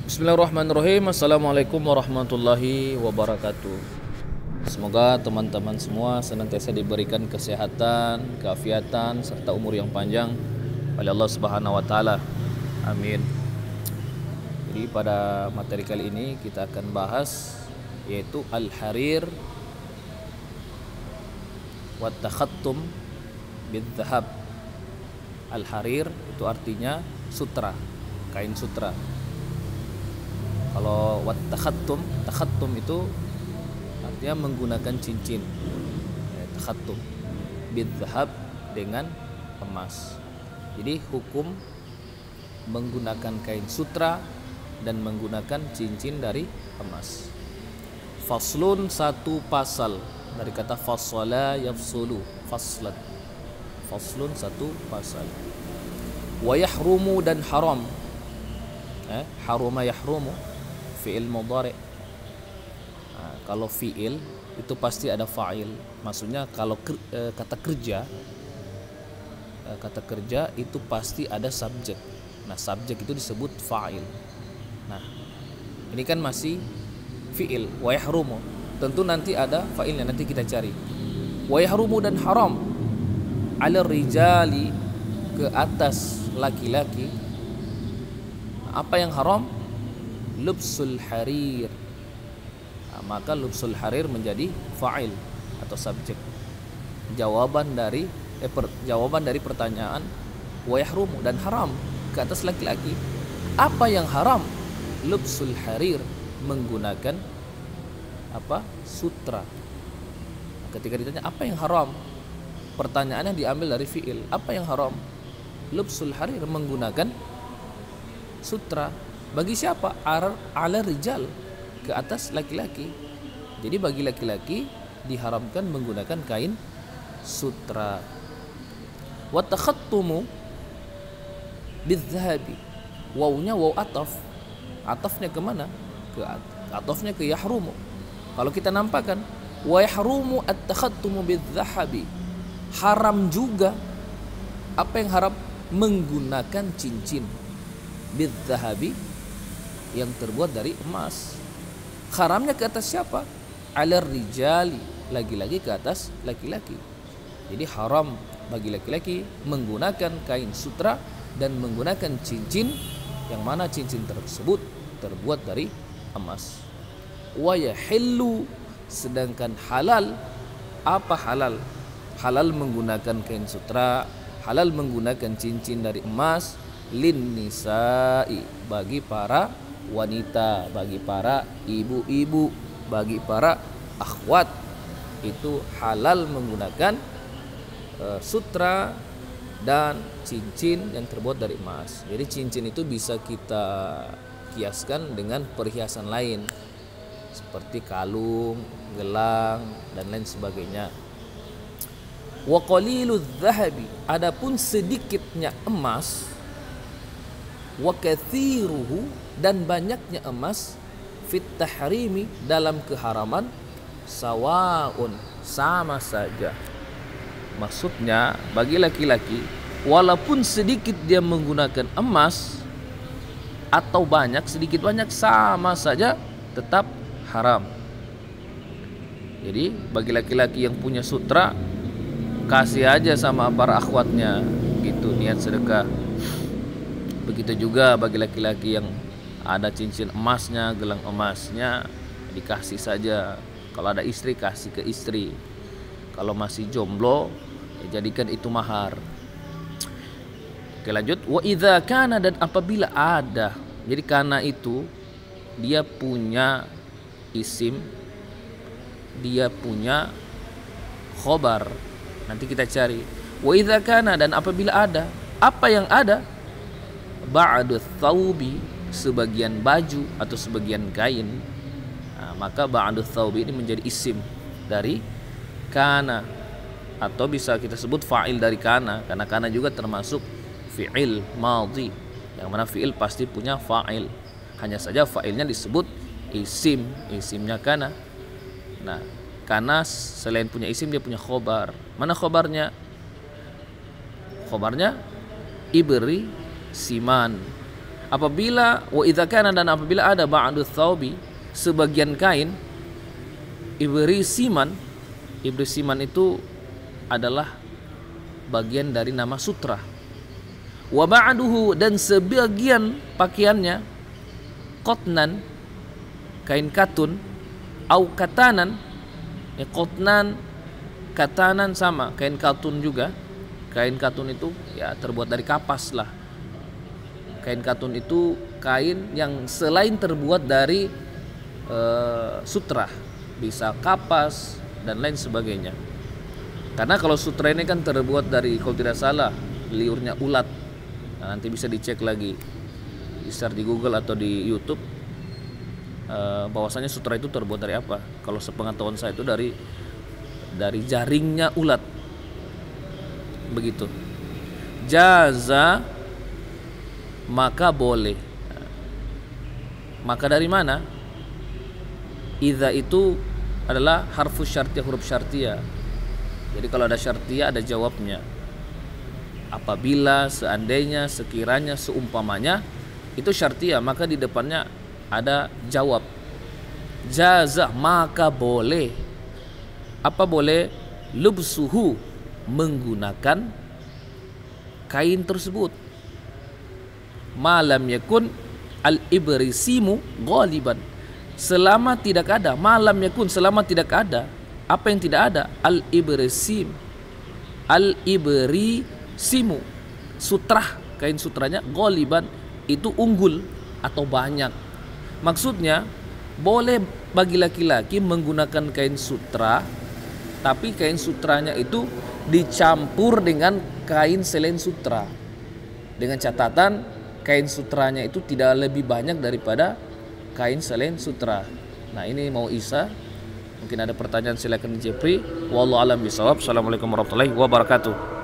Bismillahirrahmanirrahim. Assalamualaikum warahmatullahi wabarakatuh. Semoga teman-teman semua senantiasa diberikan kesehatan, keafiatan, serta umur yang panjang oleh Allah Subhanahu wa taala. Amin. Jadi pada materi kali ini kita akan bahas yaitu al-harir wa takhattum bidh-dhahab. Al-harir itu artinya sutra, kain sutra. Kalau wat takhattum itu artinya menggunakan cincin. Takhattum bidh-dhahab dengan emas. Jadi hukum menggunakan kain sutra dan menggunakan cincin dari emas. Faslun, satu pasal, dari kata fasala yafsulu, faslan. Faslun, satu pasal. Wa yahrumu, dan haram. Haruma yahrumu, fi'il mudhari'. Kalau fi'il itu pasti ada fa'il. Maksudnya kalau kata kerja itu pasti ada subjek. Nah, subjek itu disebut fa'il. Nah, ini kan masih fi'il, wa yahrumu. Tentu nanti ada fa'ilnya, nanti kita cari. Wa yahrumu, dan haram, 'ala rijali, ke atas laki-laki. Apa yang haram? Lubsul harir. Maka lubsul harir menjadi fa'il atau subjek. Jawaban dari pertanyaan wa yahrumu, dan haram ke atas laki-laki. Apa yang haram? Lubsul harir, menggunakan sutra. Ketika ditanya apa yang haram, pertanyaannya diambil dari fi'il. Apa yang haram? Lubsul harir, menggunakan sutra. Bagi siapa? Ala rijal, ke atas laki-laki. Jadi bagi laki-laki diharamkan menggunakan kain sutra. Wa takhattumu bidh-dhahabi. Wawnya waw ataf. Atafnya kemana? Atafnya ke yahrumu. Kalau kita nampakkan wa yahrumu at-takhattumu bidh-dhahabi, haram juga. Apa yang haram? Menggunakan cincin bidh-dhahabi, yang terbuat dari emas. Haramnya ke atas siapa? Alar rijali, lagi-lagi ke atas laki-laki. Jadi haram bagi laki-laki menggunakan kain sutra dan menggunakan cincin, yang mana cincin tersebut terbuat dari emas. Wa yahillu, sedangkan halal. Apa halal? Halal menggunakan kain sutra, halal menggunakan cincin dari emas, lin nisa'i, bagi para wanita, bagi para ibu-ibu, bagi para akhwat, itu halal menggunakan sutra dan cincin yang terbuat dari emas. Jadi cincin itu bisa kita kiaskan dengan perhiasan lain seperti kalung, gelang, dan lain sebagainya. Wa qaliludz dzahabi, adapun sedikitnya emas, wa kathiruhu, dan banyaknya emas, fit tahrimi, dalam keharaman, sawaun, sama saja. Maksudnya bagi laki-laki walaupun sedikit dia menggunakan emas atau banyak, sedikit banyak sama saja tetap haram. Jadi bagi laki-laki yang punya sutra, kasih aja sama para akhwatnya, gitu, niat sedekah. Begitu juga bagi laki-laki yang ada cincin emasnya, gelang emasnya, dikasih saja. Kalau ada istri, kasih ke istri. Kalau masih jomblo, ya jadikan itu mahar. Oke, lanjut. Wa idza kana, dan apabila ada. Jadi kana itu dia punya isim, dia punya khobar. Nanti kita cari. Wa idza kana, dan apabila ada. Apa yang ada? Ba'du thawbi, sebagian baju atau sebagian kain. Maka ba'du thawbi ini menjadi isim dari kana, atau bisa kita sebut fa'il dari kana, karena kana juga termasuk fi'il madhi, yang mana fi'il pasti punya fa'il. Hanya saja fa'ilnya disebut isim, isimnya kana. Nah, kana selain punya isim dia punya khobar. Mana khobarnya? Khobarnya ibri siman Apabila wa idza kana, dan apabila ada ba'du thawbi, sebagian kain, ibrisiman itu adalah bagian dari nama sutra. Wa ba'duhu, dan sebagian pakaiannya qatnan, kain katun, au katanan, qatnan, katanan sama, kain katun juga. Kain katun itu ya terbuat dari kapas lah. Kain katun itu kain yang selain terbuat dari sutra, bisa kapas dan lain sebagainya. Karena kalau sutra ini kan terbuat dari, kalau tidak salah, liurnya ulat. Nah, nanti bisa dicek lagi, bisa di Google atau di YouTube, bahwasanya sutra itu terbuat dari apa. Kalau sepengetahuan saya itu dari jaringnya ulat. Begitu. Jaza, maka boleh. Maka dari mana? Idza itu adalah harfu syartiyah, huruf syartiyah. Jadi kalau ada syartiyah ada jawabnya. Apabila, seandainya, sekiranya, seumpamanya, itu syartiyah, maka di depannya ada jawab. Jaza, maka boleh. Apa boleh? Lubsuhu, menggunakan kain tersebut. Malam yakun al-ibrisimu ghaliban, selama tidak ada, malam yakun, selama tidak ada. Apa yang tidak ada? Al-ibrisim, al-ibrisimu, sutrah, kain sutranya, ghaliban, itu unggul atau banyak. Maksudnya boleh bagi laki-laki menggunakan kain sutra, tapi kain sutranya itu dicampur dengan kain selain sutra, dengan catatan kain sutranya itu tidak lebih banyak daripada kain selain sutra. Nah, ini mau Isa. Mungkin ada pertanyaan, silakan Jepri. Wallahu a'lam bishawab. Assalamualaikum warahmatullahi wabarakatuh.